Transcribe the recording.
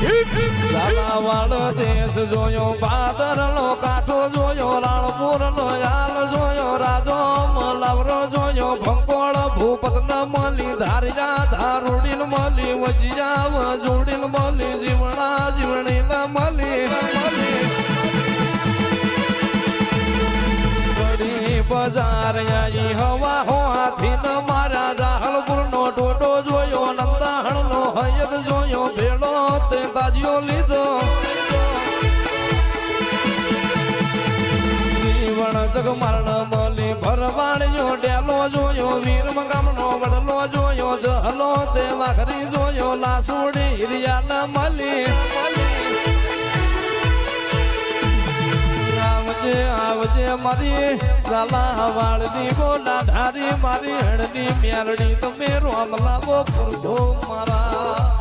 ઝાલાવાડ દેશ જોયો ભાદરનો કાંઠો જોયો રાણપુરનો યાલ જોયો રાજો મલાવરો જોયો ભંકોળ ભૂપતન મલી ધારિયા ધારુડીન મલી વજિયા વજુડીન મલી જીવણા જીવણીન મલી બજાર આઈ હવા હો હાથી ન મારા જાહલપુર નો ટોટો જોયો નંદાહણ નો હયદ જોયો ભેળો તે ગાજીઓ લીધો જીવણ જગમરણ મલી ભરવાણ્યો ડેલો જોયો વીરમ ગામનો વડલો જોયો જહલો તે વાઘરી જોયો લાસુડી હિરિયા ન મલી આવજે મારી ઝાલાવાડની ગોડા ધારી મારી હળની મેરડી તમે રોમ લાવો પૂરતો મારા